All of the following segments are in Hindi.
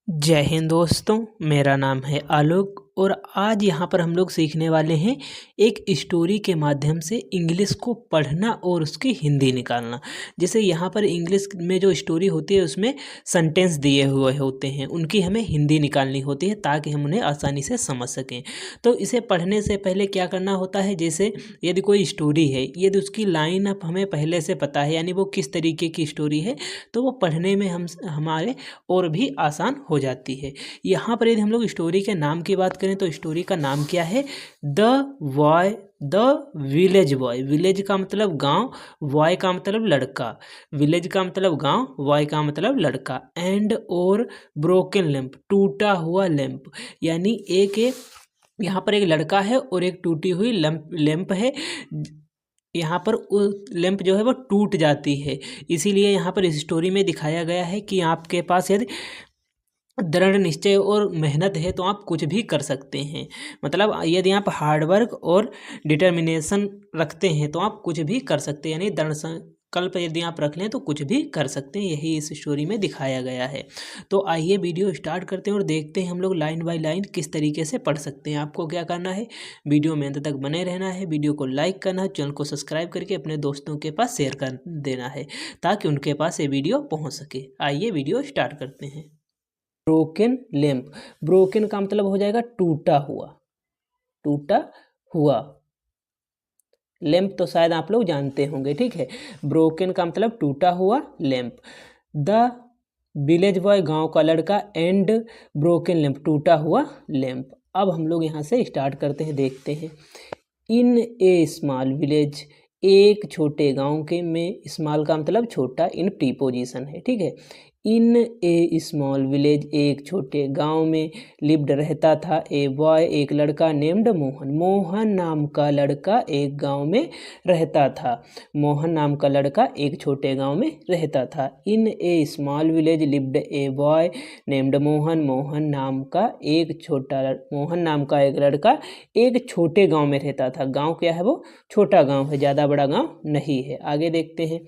जय हिंद दोस्तों, मेरा नाम है आलोक और आज यहाँ पर हम लोग सीखने वाले हैं एक स्टोरी के माध्यम से इंग्लिश को पढ़ना और उसकी हिंदी निकालना। जैसे यहाँ पर इंग्लिश में जो स्टोरी होती है उसमें सेंटेंस दिए हुए होते हैं, उनकी हमें हिंदी निकालनी होती है ताकि हम उन्हें आसानी से समझ सकें। तो इसे पढ़ने से पहले क्या करना होता है, जैसे यदि कोई स्टोरी है, यदि उसकी लाइन अप हमें पहले से पता है, यानी वो किस तरीके की स्टोरी है, तो वो पढ़ने में हमारे और भी आसान हो जाती है। यहाँ पर यदि हम लोग स्टोरी के नाम की बात करें तो स्टोरी का नाम क्या है, द विलेज बॉय। विलेज का मतलब गांव, बॉय का मतलब लड़का। विलेज का मतलब गांव, बॉय का मतलब लड़का। एंड और ब्रोकन लैंप, टूटा हुआ लैंप। यानी यहाँ पर एक लड़का है और एक टूटी हुई लैंप है। यहाँ पर लैंप जो है वो टूट जाती है, इसीलिए यहाँ पर इस स्टोरी में दिखाया गया है कि आपके पास यदि दृढ़ निश्चय और मेहनत है तो आप कुछ भी कर सकते हैं। मतलब यदि आप हार्डवर्क और डिटर्मिनेशन रखते हैं तो आप कुछ भी कर सकते हैं, यानी दृढ़ संकल्प यदि आप रख लें तो कुछ भी कर सकते हैं। यही इस स्टोरी में दिखाया गया है। तो आइए वीडियो स्टार्ट करते हैं और देखते हैं हम लोग लाइन बाय लाइन किस तरीके से पढ़ सकते हैं। आपको क्या करना है, वीडियो में अंत तक बने रहना है, वीडियो को लाइक करना है, चैनल को सब्सक्राइब करके अपने दोस्तों के पास शेयर कर देना है ताकि उनके पास ये वीडियो पहुँच सके। आइए वीडियो स्टार्ट करते हैं। ब्रोकन लैंप, ब्रोकन का मतलब हो जाएगा टूटा हुआ, टूटा हुआ। लैंप तो शायद आप लोग जानते होंगे, ठीक है। ब्रोकन का मतलब टूटा हुआ लैंप। द विलेज बॉय, गांव का लड़का। एंड ब्रोकन लैंप, टूटा हुआ लैंप। अब हम लोग यहाँ से स्टार्ट करते हैं, देखते हैं। इन ए स्मॉल विलेज, एक छोटे गांव के में, स्मॉल का मतलब छोटा, इन प्रीपोजिशन है, ठीक है। इन ए स्मॉल विलेज, एक छोटे गांव में, लिव्ड रहता था, ए बॉय, एक लड़का, नेम्ड मोहन, मोहन नाम का लड़का एक गांव में रहता था। मोहन नाम का लड़का एक छोटे गांव में रहता था। In a small village lived a boy named Mohan, Mohan नाम का एक लड़का एक छोटे गांव में रहता था। गांव क्या है, वो छोटा गांव है, ज़्यादा बड़ा गांव नहीं है। आगे देखते हैं।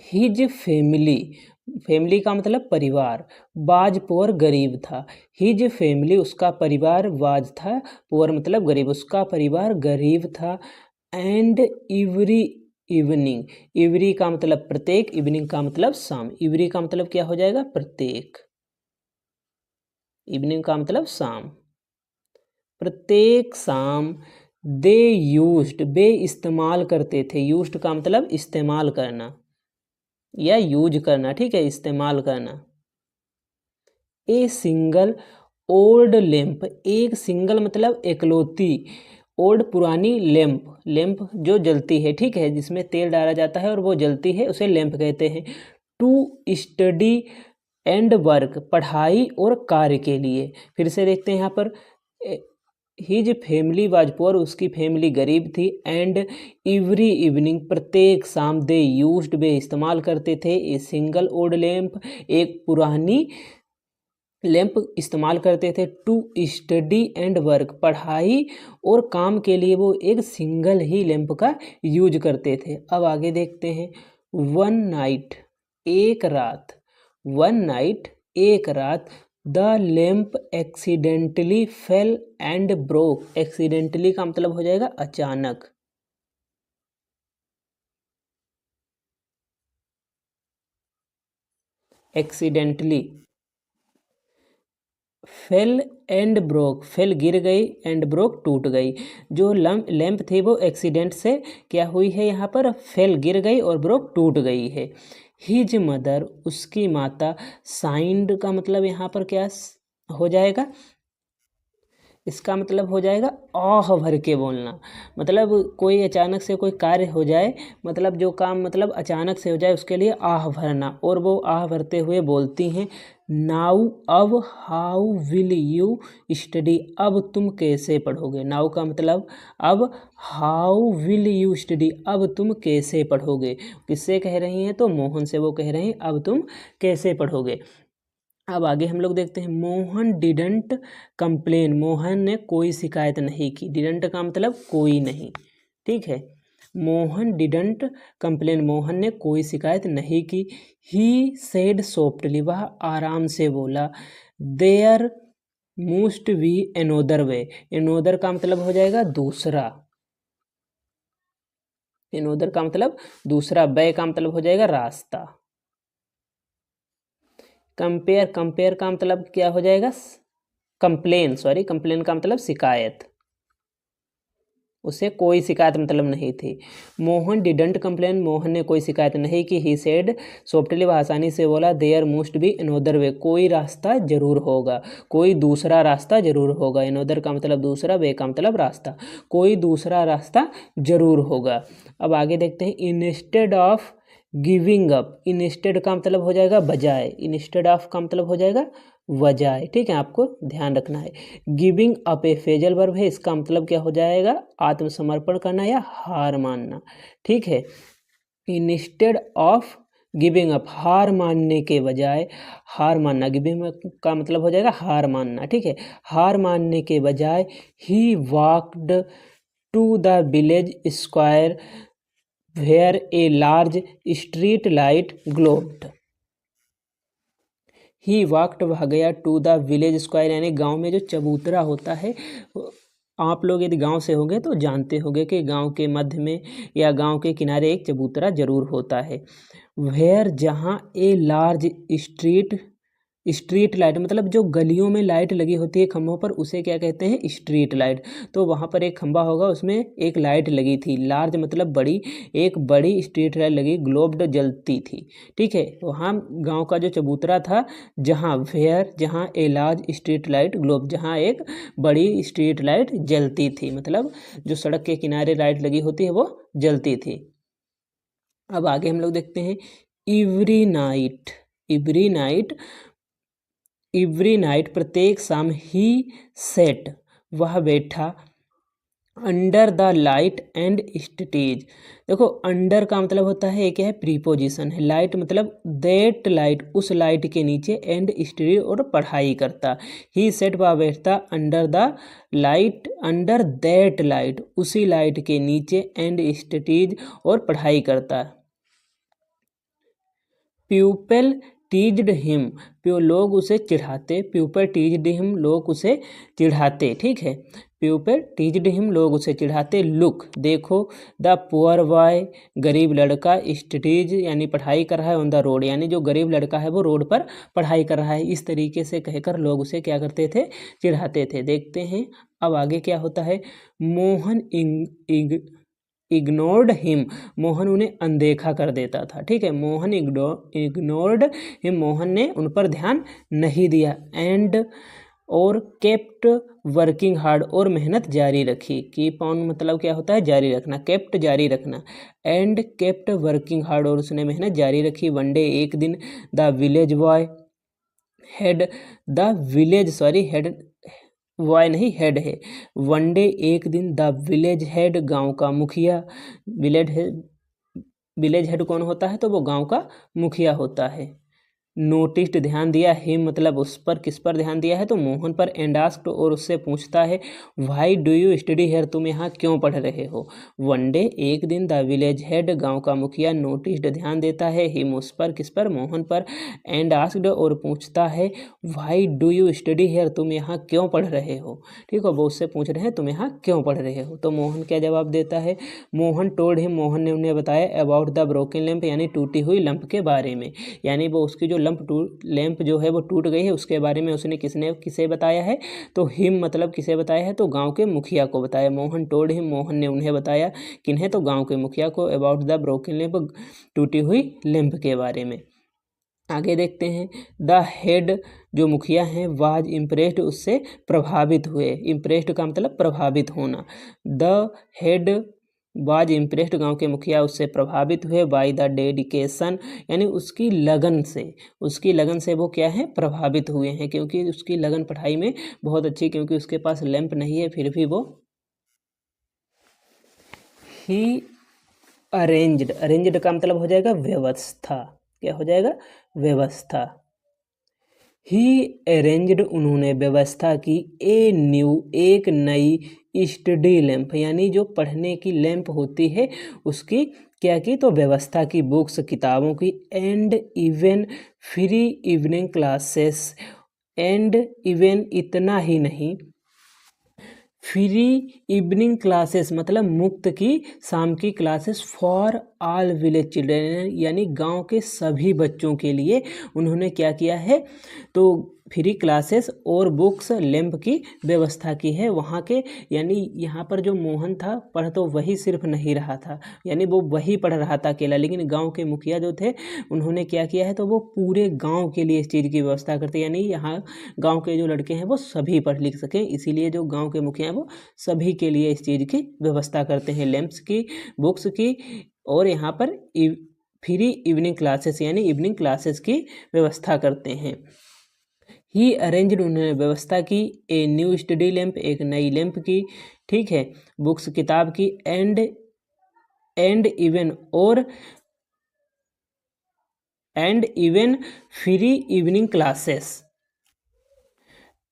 हिज फैमिली, फैमिली का मतलब परिवार, बाज पुअर, गरीब था। हिज फैमिली, उसका परिवार, बाज था, पुअर मतलब गरीब, उसका परिवार गरीब था। एंड एवरी इवनिंग, एवरी का मतलब प्रत्येक, इवनिंग का मतलब शाम। एवरी का मतलब क्या हो जाएगा, प्रत्येक, इवनिंग का मतलब शाम, प्रत्येक शाम। दे यूज्ड, बे इस्तेमाल करते थे, यूज्ड का मतलब इस्तेमाल करना या यूज करना, ठीक है, इस्तेमाल करना। ए सिंगल ओल्ड लैंप, एक सिंगल मतलब एकलौती, ओल्ड पुरानी लैंप, लैंप जो जलती है, ठीक है, जिसमें तेल डाला जाता है और वो जलती है, उसे लैंप कहते हैं। टू स्टडी एंड वर्क, पढ़ाई और कार्य के लिए। फिर से देखते हैं यहाँ पर। हिज फैमिली वाज पुअर, उसकी फैमिली गरीब थी। एंड एवरी इवनिंग, प्रत्येक शाम। दे यूज्ड, वे इस्तेमाल करते थे। ए सिंगल ओल्ड लैंप, एक पुरानी लैंप इस्तेमाल करते थे। टू स्टडी एंड वर्क, पढ़ाई और काम के लिए वो एक सिंगल ही लैंप का यूज करते थे। अब आगे देखते हैं। वन नाइट, एक रात, वन नाइट, एक रात। The lamp accidentally fail and broke, accidentally का मतलब हो जाएगा अचानक, accidentally. Fail and broke, fail गिर गई, एंड ब्रोक टूट गई। जो लैंप थी वो एक्सीडेंट से क्या हुई है, यहाँ पर फेल गिर गई और ब्रोक टूट गई है। हिज मदर, उसकी माता। साइंड का मतलब यहाँ पर क्या हो जाएगा, इसका मतलब हो जाएगा आह भर के बोलना। मतलब कोई अचानक से कोई कार्य हो जाए, मतलब जो काम मतलब अचानक से हो जाए उसके लिए आह भरना, और वो आह भरते हुए बोलती हैं। नाउ, अब। हाउ विल यू स्टडी, अब तुम कैसे पढ़ोगे। नाउ का मतलब अब, हाउ विल यू स्टडी, अब तुम कैसे पढ़ोगे। किससे कह रही हैं, तो मोहन से वो कह रही हैं अब तुम कैसे पढ़ोगे। अब आगे हम लोग देखते हैं। मोहन डिडंट कंप्लेन, मोहन ने कोई शिकायत नहीं की। डिडंट का मतलब कोई नहीं, ठीक है। मोहन डिडंट कंप्लेन, मोहन ने कोई शिकायत नहीं की। ही सेड सॉफ्टली, वह आराम से बोला। There must be another way, another का मतलब हो जाएगा दूसरा, एनोदर का मतलब दूसरा, वे का मतलब हो जाएगा रास्ता। कंपेयर, कंपेयर का मतलब क्या हो जाएगा, कंप्लेन, सॉरी कंप्लेन का मतलब शिकायत, उसे कोई शिकायत मतलब नहीं थी। मोहन डिडंट कंप्लेन, मोहन ने कोई शिकायत नहीं की। ही सेड सॉफ्टली, वह आसानी से बोला। देयर मस्ट बी अनोदर वे, कोई रास्ता जरूर होगा, कोई दूसरा रास्ता जरूर होगा। अनोदर का मतलब दूसरा, वे का मतलब रास्ता, कोई दूसरा रास्ता जरूर होगा। अब आगे देखते हैं। Instead of giving up, instead का मतलब हो जाएगा बजाय, इंस्टेड ऑफ का मतलब हो जाएगा बजाय, ठीक है, आपको ध्यान रखना है। गिविंग अप ए फेजल वर्ब है, इसका मतलब क्या हो जाएगा, आत्मसमर्पण करना या हार मानना, ठीक है। इंस्टेड ऑफ गिविंग अप, हार मानने के बजाय, हार मानना, गिविंग का मतलब हो जाएगा हार मानना, ठीक है, हार मानने के बजाय he walked to the village square where a large street light glowed. He walked, वह गया, टू द विलेज स्क्वायर, यानी गांव में जो चबूतरा होता है, आप लोग यदि गांव से होंगे तो जानते होंगे कि गांव के मध्य में या गांव के किनारे एक चबूतरा जरूर होता है। वेयर, जहां ए लार्ज स्ट्रीट, स्ट्रीट लाइट मतलब जो गलियों में लाइट लगी होती है खंभों पर, उसे क्या कहते हैं, स्ट्रीट लाइट। तो वहाँ पर एक खंभा होगा, उसमें एक लाइट लगी थी, लार्ज मतलब बड़ी, एक बड़ी स्ट्रीट लाइट लगी, ग्लोब्ड जलती थी, ठीक है। वहाँ गांव का जो चबूतरा था, जहाँ वेयर, जहाँ ए लार्ज स्ट्रीट लाइट ग्लोब, जहाँ एक बड़ी स्ट्रीट लाइट जलती थी, मतलब जो सड़क के किनारे लाइट लगी होती है वो जलती थी। अब आगे हम लोग देखते हैं। Every night, every night, every night प्रत्येक शाम, ही सेट, वह बैठा, under the light and stage. देखो अंडर का मतलब होता है, क्या है, प्रीपोजिशन है, लाइट मतलब दैट लाइट, उस लाइट के नीचे, एंड स्टडी और पढ़ाई करता। ही सेट, वह बैठता, under the light, under that light, उसी लाइट के नीचे, एंड स्टडीज और पढ़ाई करता। प्यूपल टीज्ड हिम, लोग उसे चिढ़ाते, प्यूपल टीज्ड हिम, लोग उसे चिढ़ाते, ठीक है, प्यूपल टीज्ड हिम, लोग उसे चिढ़ाते। लुक, देखो, द पुअर बॉय, गरीब लड़का, स्टडीज यानी पढ़ाई कर रहा है, ऑन द रोड यानी जो गरीब लड़का है वो रोड पर पढ़ाई कर रहा है, इस तरीके से कहकर लोग उसे क्या करते थे, चिढ़ाते थे। देखते हैं अब आगे क्या होता है। मोहन इग्नोर्ड हिम, मोहन उन्हें अनदेखा कर देता था, ठीक है, मोहन इग्नोर्ड हिम, मोहन ने उन पर ध्यान नहीं दिया। एंड, और केप्ट वर्किंग हार्ड, और मेहनत जारी रखी। कीप ऑन मतलब क्या होता है, जारी रखना, केप्ट जारी रखना, एंड केप्ट वर्किंग हार्ड, और उसने मेहनत जारी रखी। वन डे, एक दिन, the village boy head, the village, sorry head, boy नहीं हेड है। वन डे, एक दिन, द विलेज हेड, गांव का मुखिया, विलेज हेड, विलेज हेड कौन होता है, तो वो गांव का मुखिया होता है। नोटिस्ड, ध्यान दिया, हिम मतलब उस पर, किस पर ध्यान दिया है, तो मोहन पर। एंड आस्क्ड, और उससे पूछता है, why do you study hair, तुम यहाँ क्यों पढ़ रहे हो। वन डे, एक दिन, द विलेज हेड, गांव का मुखिया, नोटिस्ड, ध्यान देता है, हिम उस पर, किस पर, मोहन पर। एंड आस्क्ड, और पूछता है, why do you study hair, तुम यहाँ क्यों पढ़ रहे हो, ठीक है, वो उससे पूछ रहे हैं तुम यहाँ क्यों पढ़ रहे हो। तो मोहन क्या जवाब देता है, मोहन टोल्ड हिम, मोहन ने उन्हें बताया, अबाउट द ब्रोकन लैंप, यानी टूटी हुई लंप के बारे में, यानी वो उसकी जो लैंप जो है वो टूट गई है, उसके बारे में उसने किसे बताया है, तो हिम मतलब किसे बताया है, तो गांव के मुखिया को बताया। मोहन टोल्ड हिम, मोहन ने उन्हें बताया, किन्हें, तो गांव के मुखिया को, अबाउट द ब्रोकन लैंप, टूटी हुई लैंप के बारे में। आगे देखते हैं। द हेड, जो मुखिया हैं, वाज इम्प्रेस्ड, उससे प्रभावित हुए, इम्प्रेस्ड का मतलब प्रभावित होना। द हेड वाज इम्प्रेस्ड, गांव के मुखिया उससे प्रभावित हुए। बाय द डेडिकेशन, यानी उसकी लगन से, उसकी लगन से वो क्या है, प्रभावित हुए हैं, क्योंकि उसकी लगन पढ़ाई में बहुत अच्छी, क्योंकि उसके पास लैंप नहीं है फिर भी वो। ही अरेंज्ड, अरेंज्ड का मतलब हो जाएगा व्यवस्था, क्या हो जाएगा, व्यवस्था। ही अरेंज्ड, उन्होंने व्यवस्था की। ए न्यू, एक नई स्टडी लैंप यानी जो पढ़ने की लैंप होती है उसकी क्या की, तो व्यवस्था की, बुक्स किताबों की, and even free evening classes, and even इतना ही नहीं, फ्री इवनिंग क्लासेस मतलब मुफ्त की शाम की classes for all village children यानी गांव के सभी बच्चों के लिए उन्होंने क्या किया है, तो फ्री क्लासेस और बुक्स लैंप की व्यवस्था की है वहाँ के। यानी यहाँ पर जो मोहन था पढ़ तो वही सिर्फ नहीं रहा था, यानी वो वही पढ़ रहा था अकेला, लेकिन गांव के मुखिया जो थे उन्होंने क्या किया है, तो वो पूरे गांव के लिए इस चीज़ की व्यवस्था करते, यानी यहाँ गांव के जो लड़के हैं वो सभी पढ़ लिख सकें, इसीलिए जो गांव के मुखिया हैं वो सभी के लिए इस चीज़ की व्यवस्था करते हैं, लैंप्स की, बुक्स की, और यहाँ पर फ्री इवनिंग क्लासेस यानी इवनिंग क्लासेस की व्यवस्था करते हैं। ही अरेंज्ड उन्होंने व्यवस्था की, ए न्यू स्टडी लैंप एक नई लैंप की, ठीक है, बुक्स किताब की, एंड इवन और and even free evening classes,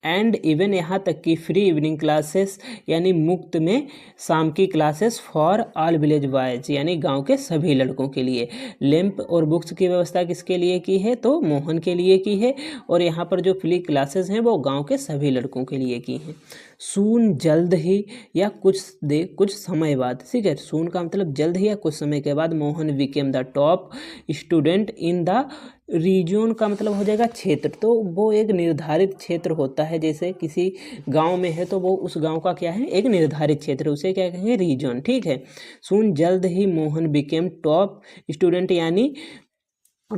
and even यहाँ तक कि फ्री इवनिंग क्लासेस यानी मुफ्त में शाम की classes for all village boys यानी गांव के सभी लड़कों के लिए। लैंप और बुक्स की व्यवस्था किसके लिए की है, तो मोहन के लिए की है, और यहाँ पर जो फ्री क्लासेस हैं वो गांव के सभी लड़कों के लिए की हैं। सून जल्द ही या कुछ समय बाद, ठीक है, सून का मतलब जल्द ही या कुछ समय के बाद, Mohan became the top student in the region का मतलब हो जाएगा क्षेत्र, तो वो एक निर्धारित क्षेत्र होता है, जैसे किसी गांव में है तो वो उस गांव का क्या है, एक निर्धारित क्षेत्र, उसे क्या कहेंगे, रीजन, ठीक है। सुन जल्द ही मोहन बिकेम टॉप स्टूडेंट यानी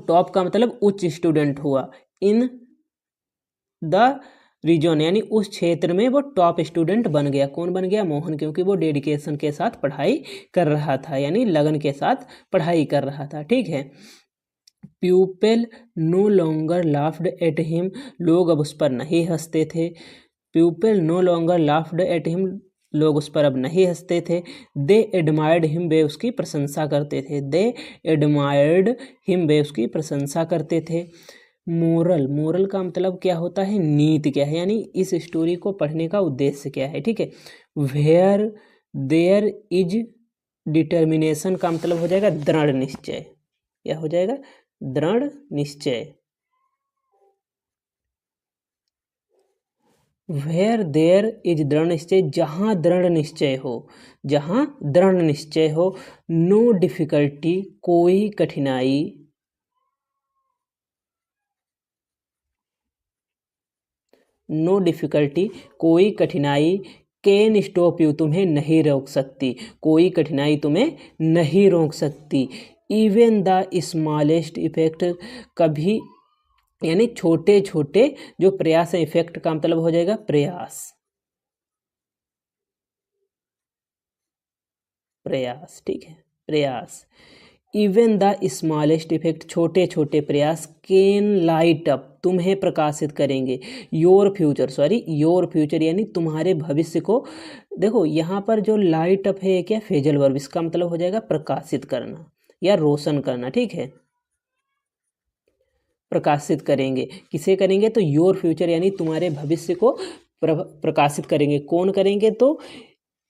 टॉप का मतलब उच्च स्टूडेंट हुआ, इन द रीजन यानी उस क्षेत्र में वो टॉप स्टूडेंट बन गया। कौन बन गया, मोहन, क्योंकि वो डेडिकेशन के साथ पढ़ाई कर रहा था, यानी लगन के साथ पढ़ाई कर रहा था, ठीक है। Pupil no longer laughed at him, लोग अब उस पर नहीं हंसते थे। Pupil no longer laughed at him, लोग उस पर अब नहीं हंसते थे। दे एडमायर्ड हिम, वे उसकी प्रशंसा करते थे। दे एडमायर्ड हिम, वे उसकी प्रशंसा करते थे। मोरल, मोरल का मतलब क्या होता है, नीति क्या है, यानी इस स्टोरी को पढ़ने का उद्देश्य क्या है, ठीक है। वेयर देयर इज डिटर्मिनेशन का मतलब हो जाएगा दृढ़ निश्चय, क्या हो जाएगा, दृढ़ निश्चय। वेयर देयर इज दृढ़ निश्चय, जहाँ दृढ़ निश्चय हो, जहाँ दृढ़ निश्चय हो। नो डिफिकल्टी, कोई कठिनाई, नो डिफिकल्टी, कोई कठिनाई। कैन स्टॉप यू, तुम्हें नहीं रोक सकती, कोई कठिनाई तुम्हें नहीं रोक सकती। इवन द स्मॉलेस्ट इफेक्ट, कभी यानी छोटे छोटे जो प्रयास है, इफेक्ट का मतलब हो जाएगा प्रयास, प्रयास, ठीक है, प्रयास। इवन द स्मॉलेस्ट इफेक्ट, छोटे छोटे प्रयास। कैन लाइट अप, तुम्हें प्रकाशित करेंगे। योर फ्यूचर यानी तुम्हारे भविष्य को। देखो यहाँ पर जो लाइट अप है क्या, फेजल वर्ब, इसका मतलब हो जाएगा प्रकाशित करना या रोशन करना, ठीक है, प्रकाशित करेंगे। किसे करेंगे, तो योर फ्यूचर यानी तुम्हारे भविष्य को प्रकाशित करेंगे। कौन करेंगे, तो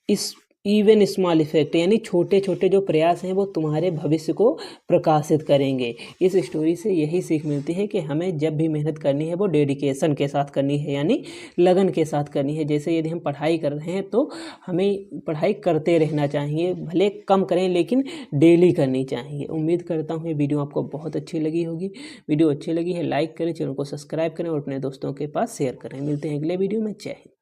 इस इवन स्मॉल इफेक्ट यानी छोटे छोटे जो प्रयास हैं वो तुम्हारे भविष्य को प्रकाशित करेंगे। इस स्टोरी से यही सीख मिलती है कि हमें जब भी मेहनत करनी है वो डेडिकेशन के साथ करनी है, यानी लगन के साथ करनी है। जैसे यदि हम पढ़ाई कर रहे हैं तो हमें पढ़ाई करते रहना चाहिए, भले कम करें लेकिन डेली करनी चाहिए। उम्मीद करता हूँ ये वीडियो आपको बहुत अच्छी लगी होगी। वीडियो अच्छी लगी है लाइक करें, चैनल को सब्सक्राइब करें और अपने दोस्तों के पास शेयर करें। मिलते हैं अगले वीडियो में। जय हिंद।